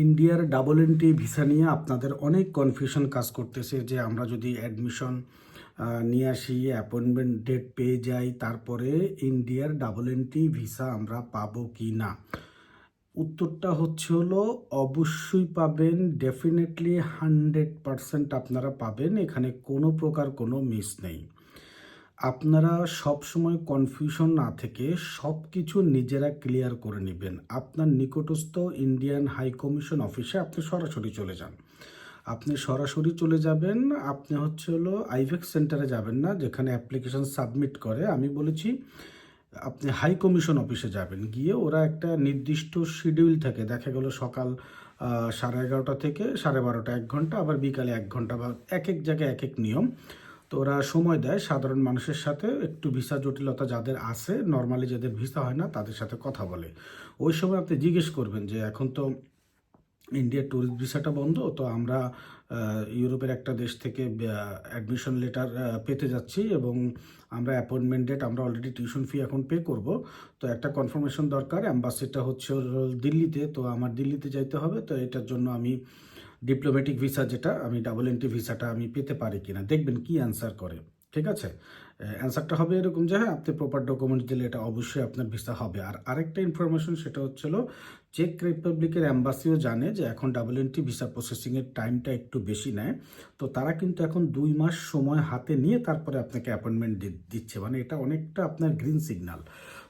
ইন্ডিয়ার double entry visa নিয়ে আপনাদের অনেক কনফিউশন কাজ করতেছে যে আমরা যদি অ্যাডমিশন নিয়ে আসি, অ্যাপয়েন্টমেন্ট ডেট পেয়ে যাই, তারপরে ইন্ডিয়ার ডাবল এন্ট্রি ভিসা আমরা পাবো কি না। উত্তরটা হলো অবশ্যই পাবেন, ডেফিনেটলি 100% আপনারা পাবেন। এখানে কোনো প্রকার কোনো মিস নেই। আপনারা সব সময় কনফিউশন না থেকে সব কিছু নিজেরা ক্লিয়ার করে নেবেন। আপনার নিকটস্থ ইন্ডিয়ান হাই কমিশন অফিসে আপনি সরাসরি চলে যান। আপনি সরাসরি চলে যাবেন। আপনি আইভেক্স সেন্টারে যাবেন না, যেখানে অ্যাপ্লিকেশন সাবমিট করে। আমি বলেছি আপনি হাই কমিশন অফিসে যাবেন। গিয়ে ওরা একটা নির্দিষ্ট শিডিউল থাকে, দেখা গেল সকাল 11:30 থেকে 12:30, 1 ঘন্টা, আবার বিকালে 1 ঘন্টা, বা এক এক জায়গায় এক এক নিয়ম। তো ওরা সময় দেয় সাধারণ মানুষের সাথে, একটু ভিসা জটিলতা যাদের আছে, নর্মালি যাদের ভিসা হয় না তাদের সাথে কথা বলে। ওই সময় আপনি জিজ্ঞেস করবেন যে এখন তো ইন্ডিয়ার ট্যুরিস্ট ভিসাটা বন্ধ, তো আমরা ইউরোপের একটা দেশ থেকে অ্যাডমিশন লেটার পেতে যাচ্ছি, এবং আমরা অ্যাপয়েন্টমেন্ট ডেট, আমরা অলরেডি টিউশন ফি এখন পে করব, তো একটা কনফার্মেশন দরকার। অ্যাম্বাসিটা হলো দিল্লিতে, তো আমার দিল্লিতে যাইতে হবে, তো এটার জন্য আমি ডিপ্লোম্যাটিক ভিসা, যেটা আমি ডাবল এন্ট্রি ভিসাটা আমি পেতে পারি কিনা, দেখবেন কি অ্যান্সার করে। ঠিক আছে, অ্যান্সারটা হবে এরকম যে হ্যাঁ, আপনি প্রপার ডকুমেন্টস দিলে এটা অবশ্যই আপনার ভিসা হবে। আর আরেকটা ইনফরমেশন, সেটা চেক রিপাবলিকের অ্যাম্বাসিও জানে যে এখন ডাবল এন্ট্রি ভিসা প্রসেসিংয়ের টাইমটা একটু বেশি নেয়। তো তারা কিন্তু এখন 2 মাস সময় হাতে নিয়ে তারপরে আপনাকে অ্যাপয়েন্টমেন্ট দিচ্ছে। মানে এটা অনেকটা আপনার গ্রিন সিগন্যাল।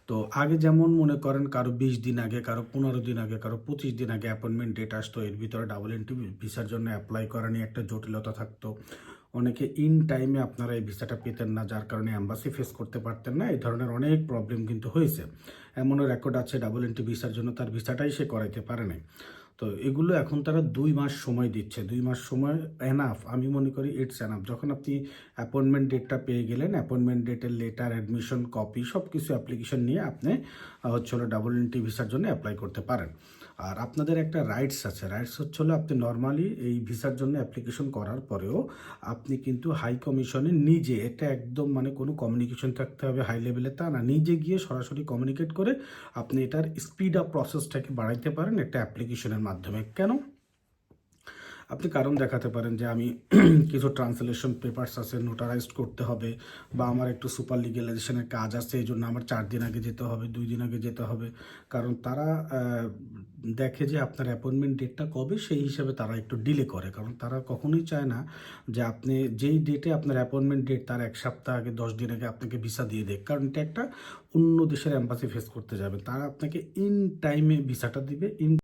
তো আগে যেমন মনে করেন কারো 20 দিন আগে, কারো 15 দিন আগে, কারো 25 দিন আগে অ্যাপয়েন্টমেন্ট ডেট আসতো, এর ভিতরে ডাবল এন্ট্রি ভিসার জন্য অ্যাপ্লাই করা নিয়ে একটা জটিলতা থাকতো। অনেকে ইন টাইমে আপনারা এই ভিসাটা পেতেন না, যার কারণে অ্যাম্বাসি ফেস করতে পারতেন না। এই ধরনের অনেক প্রবলেম কিন্তু হয়েছে। এমনও রেকর্ড আছে ডাবল এন্ট্রি ভিসার জন্য তার ভিসাটাই সে করাইতে পারে নাই। তো এগুলো এখন তারা 2 মাস সময় দিচ্ছে। 2 মাস সময় এনাফ, আমি মনে করি ইটস এনাফ। যখন আপনি অ্যাপয়েন্টমেন্ট ডেটটা পেয়ে গেলেন, অ্যাপয়েন্টমেন্ট ডেটের লেটার, অ্যাডমিশন কপি, সব কিছু অ্যাপ্লিকেশন নিয়ে আপনি ডাবল এন্ট্রি ভিসার জন্য অ্যাপ্লাই করতে পারেন। আর আপনাদের একটা রাইটস আছে, রাইটস আপনি নর্মালি এই ভিসার জন্য অ্যাপ্লিকেশন করার পরেও আপনি কিন্তু হাই কমিশনে নিজে, এটা একদম মানে কোনো কমিউনিকেশন থাকতে হবে হাই লেভেলে তা না, নিজে গিয়ে সরাসরি কমিউনিকেট করে আপনি এটার স্পিড আপ প্রসেসটাকে বাড়াইতে পারেন একটা অ্যাপ্লিকেশনের মাধ্যমে। কেন? আপনি কারণ দেখাতে পারেন যে আমি কিছু ট্রান্সলেশন পেপারস আছে, নোটারাইজড করতে হবে, বা আমার একটু সুপার লিগ্যালাইজেশনের কাজ আছে, এই জন্য আমার 4 দিন আগে যেতে হবে, 2 দিন আগে যেতে হবে। কারণ তারা দেখে যে আপনার অ্যাপয়েন্টমেন্ট ডেটটা কবে, সেই হিসাবে তারা একটু ডিলে করে। কারণ তারা কখনোই চায় না যে আপনি যেই ডেটে আপনার অ্যাপয়েন্টমেন্ট ডেট, তার 1 সপ্তাহ আগে, 10 দিন আগে আপনাকে ভিসা দিয়ে দেয়। কারণ এটা একটা অন্য দেশের অ্যাম্বাসি ফেস করতে যাবে, তারা আপনাকে ইন টাইমে ভিসাটা দিবে।